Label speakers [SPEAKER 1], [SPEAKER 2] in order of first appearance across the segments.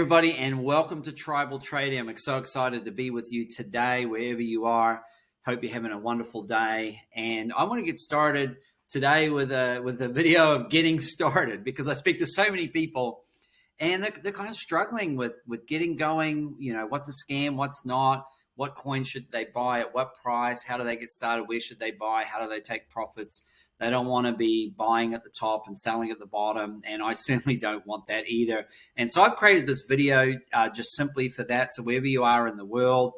[SPEAKER 1] Everybody, and welcome to Tribal Trading. I'm so excited to be with you today, wherever you are. Hope you're having a wonderful day. And I want to get started today with a video of getting started, because I speak to so many people and they're kind of struggling with getting going. You know, what's a scam, what's not, what coin should they buy, at what price, how do they get started, where should they buy, how do they take profits. They don't want to be buying at the top and selling at the bottom, and I certainly don't want that either. And so I've created this video just simply for that. So wherever you are in the world,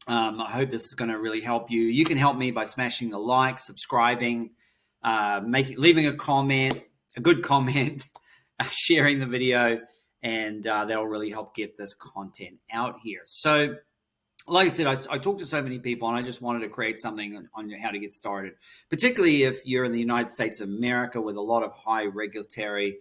[SPEAKER 1] I hope this is going to really help you. You can help me by smashing the like, subscribing, leaving a comment, a good comment, sharing the video, and that'll really help get this content out here. So like I said, I talk to so many people, and I just wanted to create something on how to get started, particularly if you're in the United States of America with a lot of high regulatory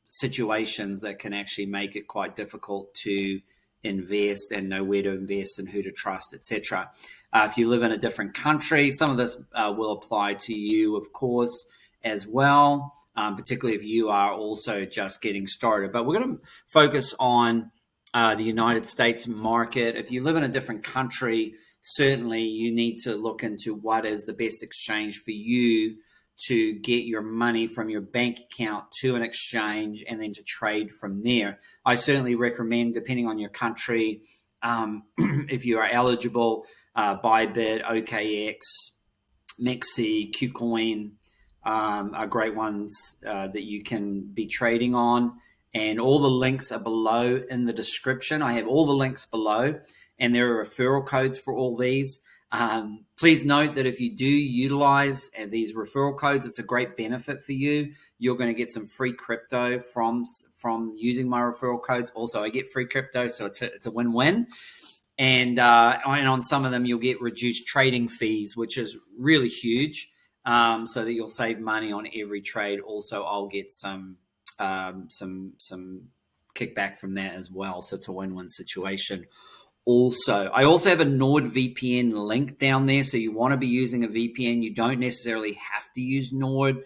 [SPEAKER 1] situations that can actually make it quite difficult to invest and know where to invest and who to trust, etc. If you live in a different country, some of this will apply to you, of course, as well, particularly if you are also just getting started. But we're going to focus on the United States market. If you live in a different country, certainly you need to look into what is the best exchange for you to get your money from your bank account to an exchange and then to trade from there. I certainly recommend, depending on your country, if you are eligible, Bybit, OKX, Mexi, KuCoin are great ones that you can be trading on. And all the links are below in the description. I have all the links below, and there are referral codes for all these. Please note that if you do utilize these referral codes, it's a great benefit for you. You're going to get some free crypto from using my referral codes. Also, I get free crypto, so it's a win-win. And on some of them, you'll get reduced trading fees, which is really huge, so that you'll save money on every trade. Also, I'll get some kickback from that as well. So it's a win-win situation. I also have a NordVPN link down there. So you want to be using a VPN. You don't necessarily have to use Nord.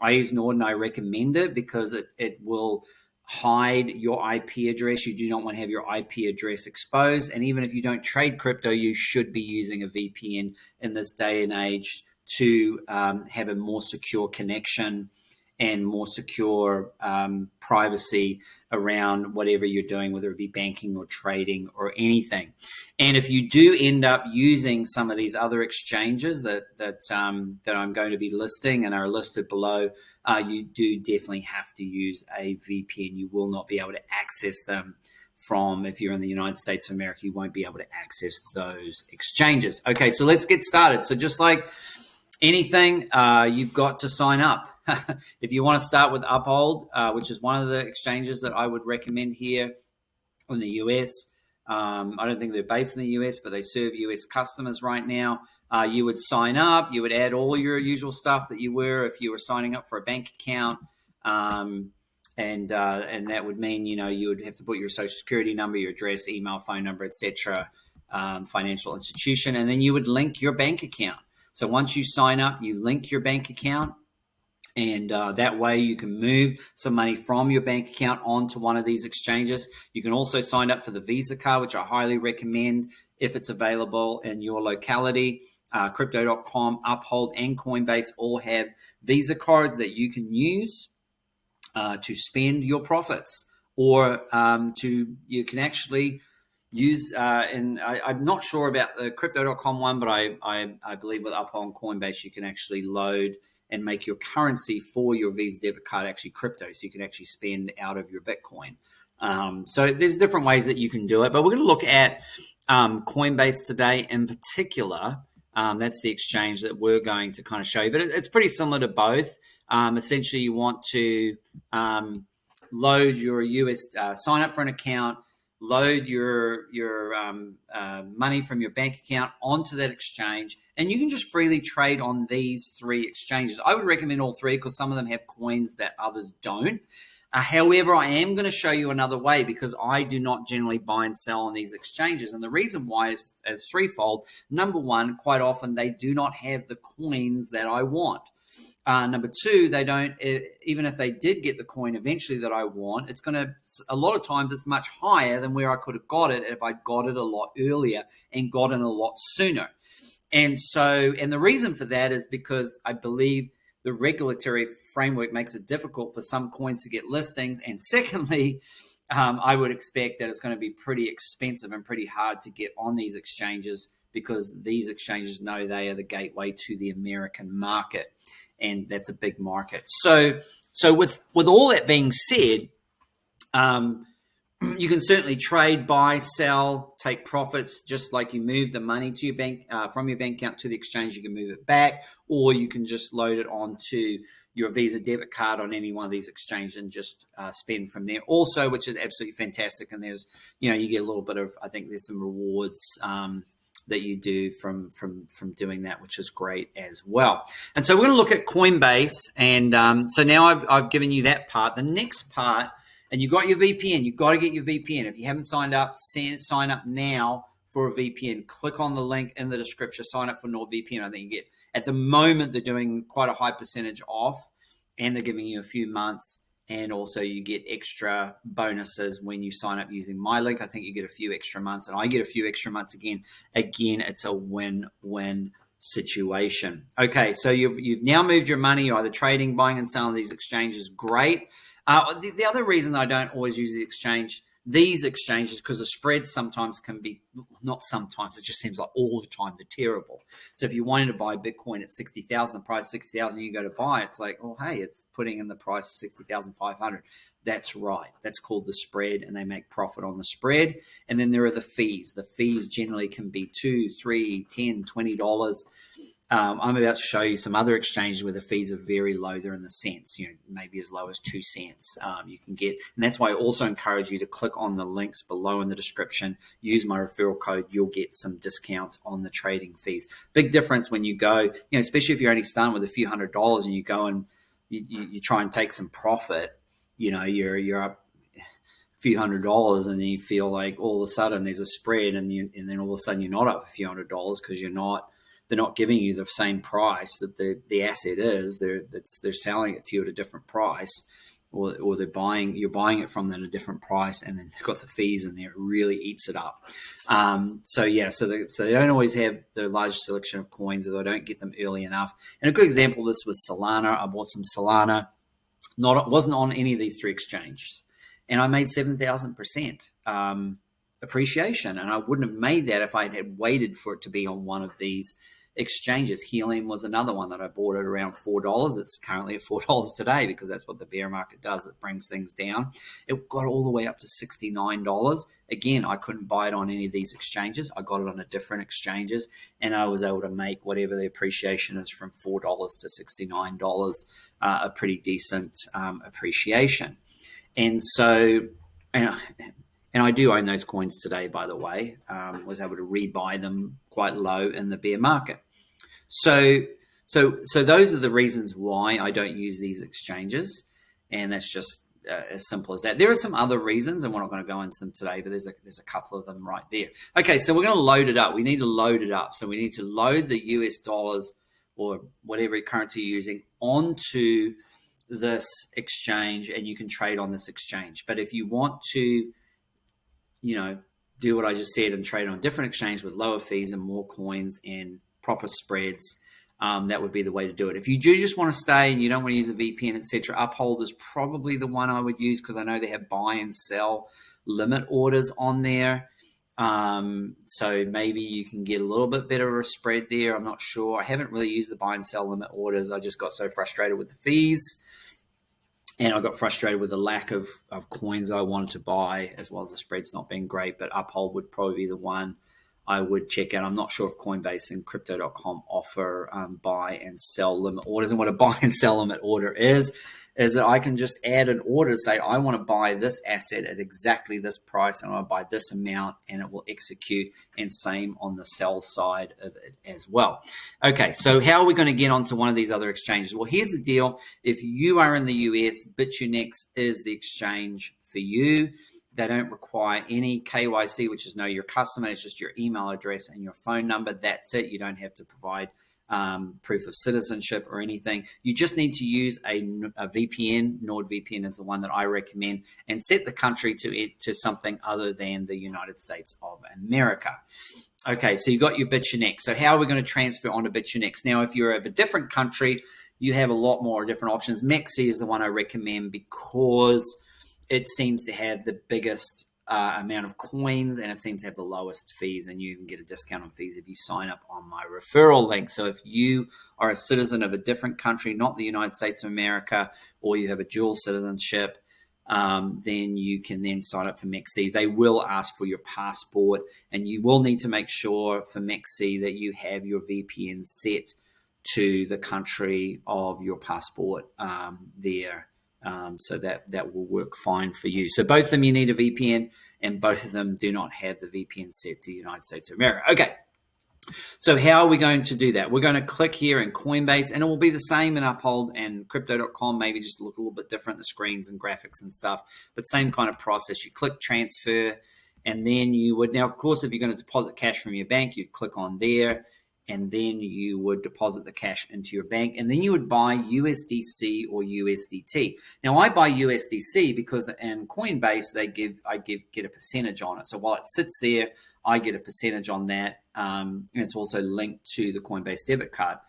[SPEAKER 1] I use Nord and I recommend it because it will hide your IP address. You do not want to have your IP address exposed. And even if you don't trade crypto, you should be using a VPN in this day and age to have a more secure connection and more secure privacy around whatever you're doing, whether it be banking or trading or anything. And if you do end up using some of these other exchanges that I'm going to be listing and are listed below, you do definitely have to use a VPN. You will not be able to access them from, if you're in the United States of America, you won't be able to access those exchanges. Okay, so let's get started. So just like anything, you've got to sign up. If you want to start with Uphold, which is one of the exchanges that I would recommend here in the US. I don't think they're based in the US, but they serve US customers right now. You would sign up. You would add all your usual stuff that you were if you were signing up for a bank account. And that would mean, you would have to put your social security number, your address, email, phone number, etc., financial institution, and then you would link your bank account. So once you sign up, you link your bank account. And that way you can move some money from your bank account onto one of these exchanges. You can also sign up for the Visa card, which I highly recommend if it's available in your locality. Crypto.com, Uphold, and Coinbase all have Visa cards that you can use to spend your profits, or you can actually use, and I'm not sure about the Crypto.com one, but I believe with Uphold and Coinbase, you can actually load and make your currency for your Visa debit card actually crypto, so you can actually spend out of your Bitcoin. So there's different ways that you can do it, but we're going to look at Coinbase today in particular. That's the exchange that we're going to kind of show you, but it's pretty similar to both. Essentially, you want to load your US, sign up for an account, load your money from your bank account onto that exchange, and you can just freely trade on these three exchanges. I would recommend all three because some of them have coins that others don't. However, I am going to show you another way because I do not generally buy and sell on these exchanges. And the reason why is threefold. Number one, quite often they do not have the coins that I want. Number two, they don't, even if they did get the coin eventually that I want, it's going to, a lot of times it's much higher than where I could have got it if I got it a lot earlier and got in a lot sooner. And so, and the reason for that is because I believe the regulatory framework makes it difficult for some coins to get listings. And secondly, I would expect that it's going to be pretty expensive and pretty hard to get on these exchanges, because these exchanges know they are the gateway to the American market, and that's a big market. So with all that being said, you can certainly trade, buy, sell, take profits, just like you move the money to your bank, from your bank account to the exchange. You can move it back, or you can just load it onto your Visa debit card on any one of these exchanges and just spend from there also, which is absolutely fantastic. And there's, you get a little bit of, I think there's some rewards that you do from doing that, which is great as well. And so we're going to look at Coinbase. And so now I've given you that part. The next part, and you got your VPN. You've got to get your VPN. If you haven't signed up, sign up now for a VPN. Click on the link in the description. Sign up for NordVPN. I think you get, at the moment, they're doing quite a high percentage off, and they're giving you a few months. And also you get extra bonuses when you sign up using my link. I think you get a few extra months, and I get a few extra months again. Again, it's a win-win situation. Okay, so you've now moved your money. You're either trading, buying, and selling these exchanges. Great. The other reason I don't always use these exchanges, because the spreads sometimes can be, not sometimes, it just seems like all the time they're terrible. So if you wanted to buy Bitcoin at 60,000, the price is 60,000, you go to buy, it's like, oh, hey, it's putting in the price of 60,500. That's right. That's called the spread, and they make profit on the spread. And then there are the fees. The fees generally can be $2, $3, $10, $20. I'm about to show you some other exchanges where the fees are very low. They're in the cents, maybe as low as 2 cents you can get. And that's why I also encourage you to click on the links below in the description. Use my referral code. You'll get some discounts on the trading fees. Big difference when you go, especially if you're only starting with a few $100s and you go and you try and take some profit, you're up a few $100s, and then you feel like all of a sudden there's a spread, and then all of a sudden you're not up a few $100s because they're not giving you the same price that the asset is. They're selling it to you at a different price, or you're buying it from them at a different price, and then they've got the fees in there. It really eats it up. So they don't always have the largest selection of coins, or they don't get them early enough. And a good example of this was Solana. I bought some Solana. Wasn't on any of these three exchanges, and I made 7,000% appreciation. And I wouldn't have made that if I had waited for it to be on one of these exchanges. Helium was another one that I bought at around $4. It's currently at $4 today, because that's what the bear market does. It brings things down. It got all the way up to $69. Again, I couldn't buy it on any of these exchanges. I got it on a different exchanges, and I was able to make whatever the appreciation is from $4 to $69, a pretty decent appreciation. And so, and I do own those coins today, by the way. Was able to rebuy them quite low in the bear market. So those are the reasons why I don't use these exchanges, and that's just as simple as that. There are some other reasons, and we're not going to go into them today, but there's a couple of them right there. Okay, so we're going to load it up. We need to load it up. So we need to load the US dollars or whatever currency you're using onto this exchange, and you can trade on this exchange. But if you want to do what I just said and trade on a different exchange with lower fees and more coins and proper spreads, that would be the way to do it. If you do just want to stay and you don't want to use a VPN, etc., Uphold is probably the one I would use, because I know they have buy and sell limit orders on there. So maybe you can get a little bit better of a spread there. I'm not sure. I haven't really used the buy and sell limit orders. I just got so frustrated with the fees. And I got frustrated with the lack of coins I wanted to buy, as well as the spreads not being great. But Uphold would probably be the one I would check out. I'm not sure if Coinbase and Crypto.com offer buy and sell limit orders. And what a buy and sell limit order is that I can just add an order, say I want to buy this asset at exactly this price, and I want to buy this amount, and it will execute. And same on the sell side of it as well. Okay, so how are we going to get onto one of these other exchanges? Well, here's the deal. If you are in the US, BitUnex is the exchange for you. They don't require any KYC, which is know your customer. It's just your email address and your phone number. That's it. You don't have to provide proof of citizenship or anything. You just need to use a VPN. NordVPN is the one that I recommend, and set the country to something other than the United States of America. Okay, so you got your BitConnect. So how are we going to transfer onto BitConnect? Now, if you're of a different country, you have a lot more different options. Mexi is the one I recommend because it seems to have the biggest amount of coins, and it seems to have the lowest fees, and you can get a discount on fees if you sign up on my referral link. So if you are a citizen of a different country, not the United States of America, or you have a dual citizenship, then you can then sign up for Mexi. They will ask for your passport, and you will need to make sure for Mexi that you have your VPN set to the country of your passport there. So that will work fine for you. So both of them, you need a VPN, and both of them do not have the VPN set to the United States of America. Okay, so how are we going to do that? We're going to click here in Coinbase, and it will be the same in Uphold and Crypto.com, maybe just look a little bit different, the screens and graphics and stuff, but same kind of process. You click transfer, and then you would, now of course, if you're going to deposit cash from your bank, you'd click on there, and then you would deposit the cash into your bank, and then you would buy USDC or USDT. Now, I buy USDC because in Coinbase, I get a percentage on it. So while it sits there, I get a percentage on that, and it's also linked to the Coinbase debit card.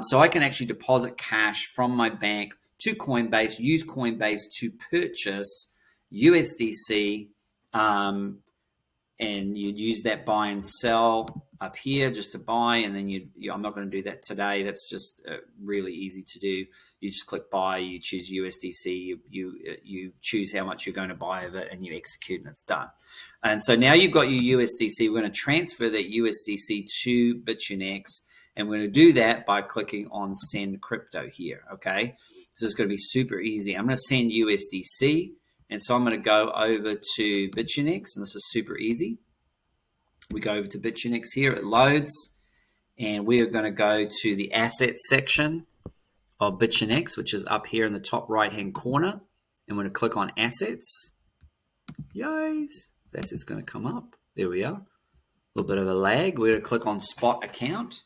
[SPEAKER 1] So I can actually deposit cash from my bank to Coinbase, use Coinbase to purchase USDC, and you'd use that buy and sell up here just to buy, and then I'm not going to do that today. That's just really easy to do. You just click buy, you choose USDC, you choose how much you're going to buy of it, and you execute, and it's done. And so now you've got your USDC. We're going to transfer that USDC to BitConnect, and we're going to do that by clicking on Send Crypto here, okay? So it's going to be super easy. I'm going to send USDC, and so I'm going to go over to BitConnect, and this is super easy. We go over to BitConnect here, it loads, and we are going to go to the assets section of BitConnect, which is up here in the top right-hand corner, and we're going to click on assets. Yes, the asset's going to come up. There we are. A little bit of a lag. We're going to click on spot account,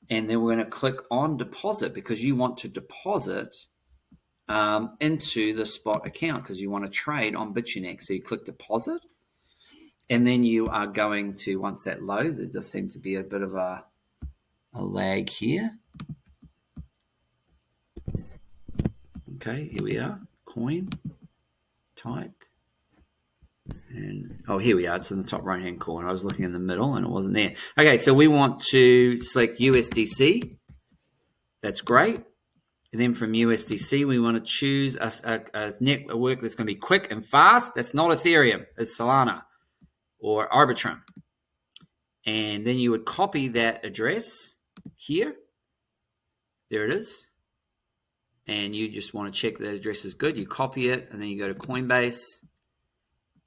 [SPEAKER 1] and then we're going to click on deposit because you want to deposit into the spot account because you want to trade on BitConnect. So you click deposit, and then you are going to, once that loads, it does seem to be a bit of a lag here. Okay, here we are, coin, type, and here we are, it's in the top right hand corner. I was looking in the middle and it wasn't there. Okay, so we want to select USDC. That's great. And then from USDC, we want to choose a network that's going to be quick and fast. That's not Ethereum, it's Solana or Arbitrum. And then you would copy that address here. There it is. And you just want to check that address is good. You copy it, and then you go to Coinbase,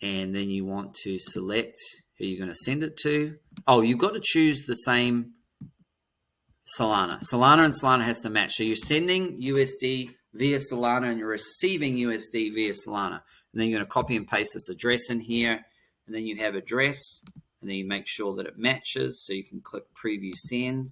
[SPEAKER 1] and then you want to select who you're going to send it to. Oh, you've got to choose the same Solana. Solana and Solana has to match. So you're sending USD via Solana, and you're receiving USD via Solana. And then you're going to copy and paste this address in here, and then you have address, and then you make sure that it matches. So you can click Preview Send.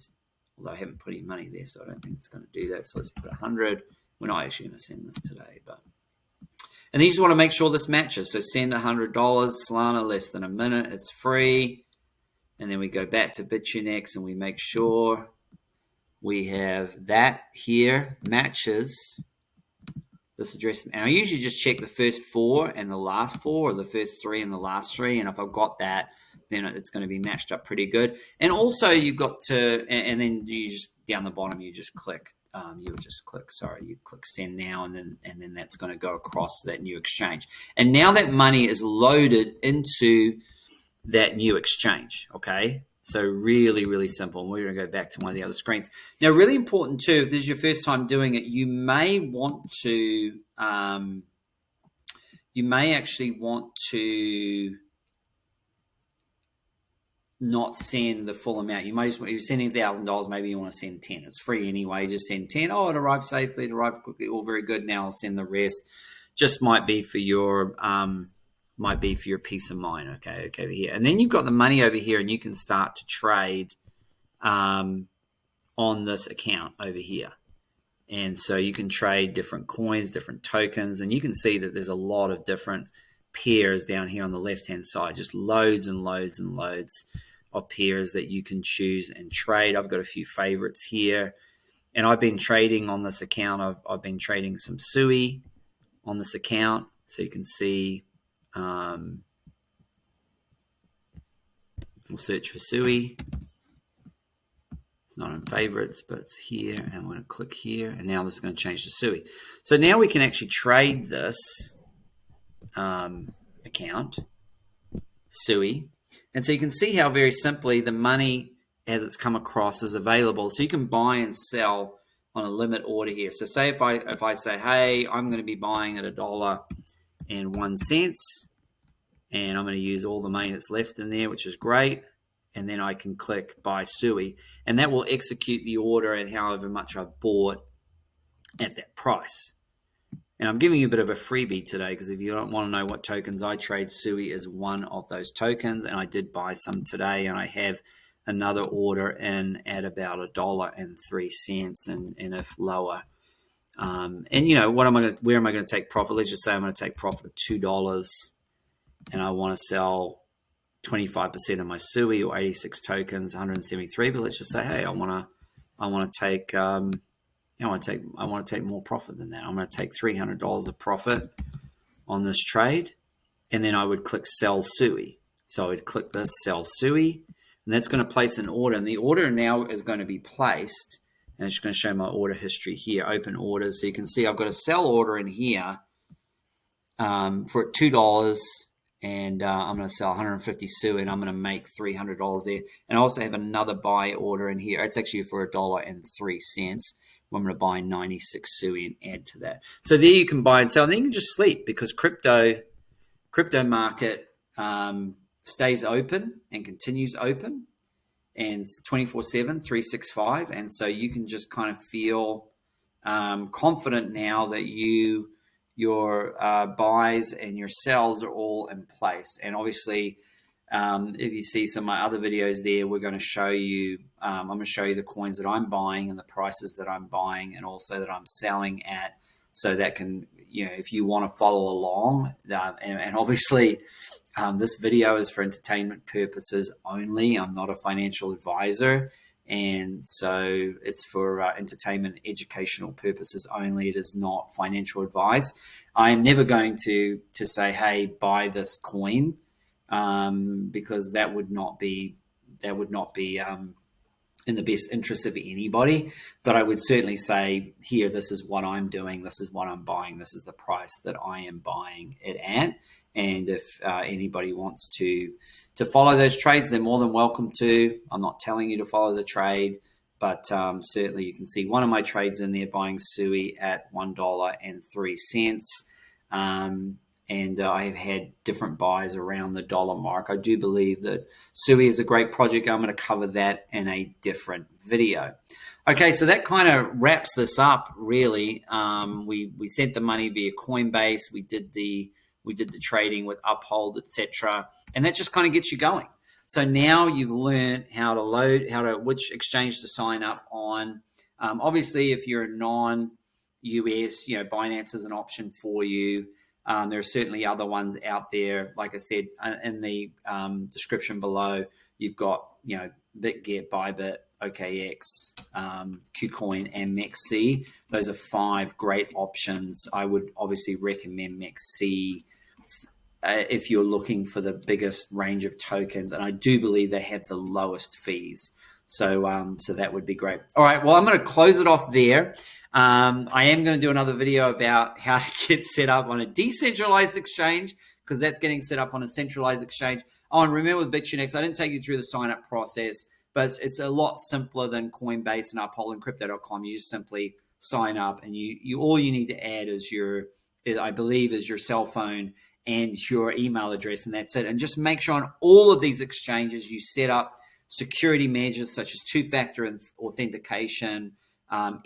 [SPEAKER 1] Although I haven't put any money there, so I don't think it's going to do that. So let's put 100. We're not actually going to send this today, and then you just want to make sure this matches. So send $100, Solana, less than a minute. It's free. And then we go back to BitConnect, and we make sure we have that here matches this address. And I usually just check the first 4 and the last 4, or the first 3 and the last 3. And if I've got that, then it's going to be matched up pretty good. And also you've got to, and then you just down the bottom, you just click, you click send now, and then that's going to go across to that new exchange. And now that money is loaded into that new exchange. Okay. So really, really simple. And we're going to go back to one of the other screens. Now, really important too, if this is your first time doing it, you may actually want to not send the full amount. You might, if you're sending $1,000, maybe you want to send 10. It's free anyway. Just send 10. Oh, it arrived safely, it arrived quickly, all very good. Now I'll send the rest. Just might be for your peace of mind. Okay, over here. And then you've got the money over here, and you can start to trade on this account over here. And so you can trade different coins, different tokens, and you can see that there's a lot of different pairs down here on the left-hand side, just loads and loads and loads of pairs that you can choose and trade. I've got a few favorites here, and I've been trading on this account. I've been trading some SUI on this account, so you can see. We'll search for SUI. It's not in favorites, but it's here, and I'm going to click here, and now this is going to change to SUI. So now we can actually trade this account, SUI, and so you can see how very simply the money as it's come across is available. So you can buy and sell on a limit order here. So say if I say, hey, I'm going to be buying at $1.01, and I'm going to use all the money that's left in there, which is great. And then I can click buy SUI, and that will execute the order and however much I've bought at that price. And I'm giving you a bit of a freebie today, because if you don't want to know what tokens I trade, SUI is one of those tokens, and I did buy some today, and I have another order in at about $1.03 and if lower. And you know, where am I going to take profit? Let's just say I'm going to take profit of $2, and I want to sell 25% of my SUI, or 86 tokens, 173. But let's just say, hey, I want to take more profit than that. I'm going to take $300 of profit on this trade, and then I would click sell SUI. So I would click this sell SUI, and that's going to place an order. And the order now is going to be placed, and it's going to show my order history here, open orders. So you can see I've got a sell order in here for $2. And I'm going to sell 150 SUI, and I'm going to make $300 there. And I also have another buy order in here. It's actually for $1.03. I'm going to buy 96 SUI and add to that. So there you can buy and sell. And then you can just sleep, because crypto market stays open and continues open, and 24/7, 365. And so you can just kind of feel confident now that your buys and your sells are all in place. And obviously, if you see some of my other videos there, we're going to show you, I'm going to show you the coins that I'm buying and the prices that I'm buying, and also that I'm selling at, so that can, you know, if you want to follow along, and obviously this video is for entertainment purposes only. I'm not a financial advisor. And so it's for entertainment, educational purposes only. It is not financial advice. I am never going to say, hey, buy this coin, because that would not be in the best interest of anybody. But I would certainly say, here, this is what I'm doing. This is what I'm buying. This is the price that I am buying it at. And if anybody wants to follow those trades, they're more than welcome to. I'm not telling you to follow the trade, but certainly you can see one of my trades in there, buying SUI at $1.03. And I have had different buys around the dollar mark. I do believe that SUI is a great project. I'm going to cover that in a different video. Okay, so that kind of wraps this up, really. We sent the money via Coinbase. We did the trading with Uphold, etc., and that just kind of gets you going. So now you've learned which exchange to sign up on. Obviously, if you're a non-US, Binance is an option for you. There are certainly other ones out there. Like I said in the description below, you've got BitGet, Bybit, OKX, KuCoin, and MEXC. Those are 5 great options. I would obviously recommend MEXC if you're looking for the biggest range of tokens, and I do believe they have the lowest fees. So that would be great. All right, well, I'm going to close it off there. I am going to do another video about how to get set up on a decentralized exchange, because that's getting set up on a centralized exchange. Oh, and remember with BitConnect, I didn't take you through the sign-up process, but it's a lot simpler than Coinbase and Uphold and Crypto.com. You just simply sign up, and you all you need to add is your cell phone and your email address, and that's it. And just make sure on all of these exchanges you set up security measures such as two-factor authentication,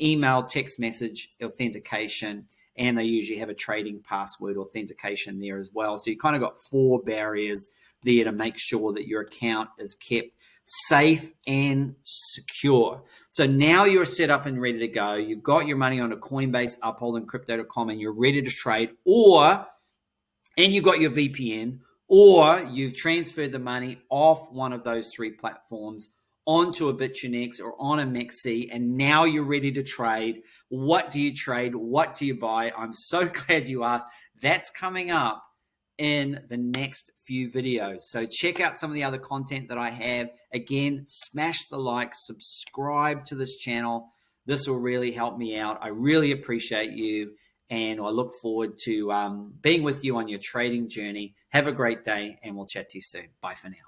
[SPEAKER 1] email, text message authentication, and they usually have a trading password authentication there as well. So you kind of got 4 barriers there to make sure that your account is kept safe and secure. So now you're set up and ready to go. You've got your money on a Coinbase, Uphold, and Crypto.com, and you're ready to trade, and you've got your VPN, or you've transferred the money off one of those three platforms onto a BitConnect or on a MEXC, and now you're ready to trade. What do you trade? What do you buy? I'm so glad you asked. That's coming up in the next few videos. So check out some of the other content that I have. Again, smash the like, subscribe to this channel. This will really help me out. I really appreciate you, and I look forward to being with you on your trading journey. Have a great day, and we'll chat to you soon. Bye for now.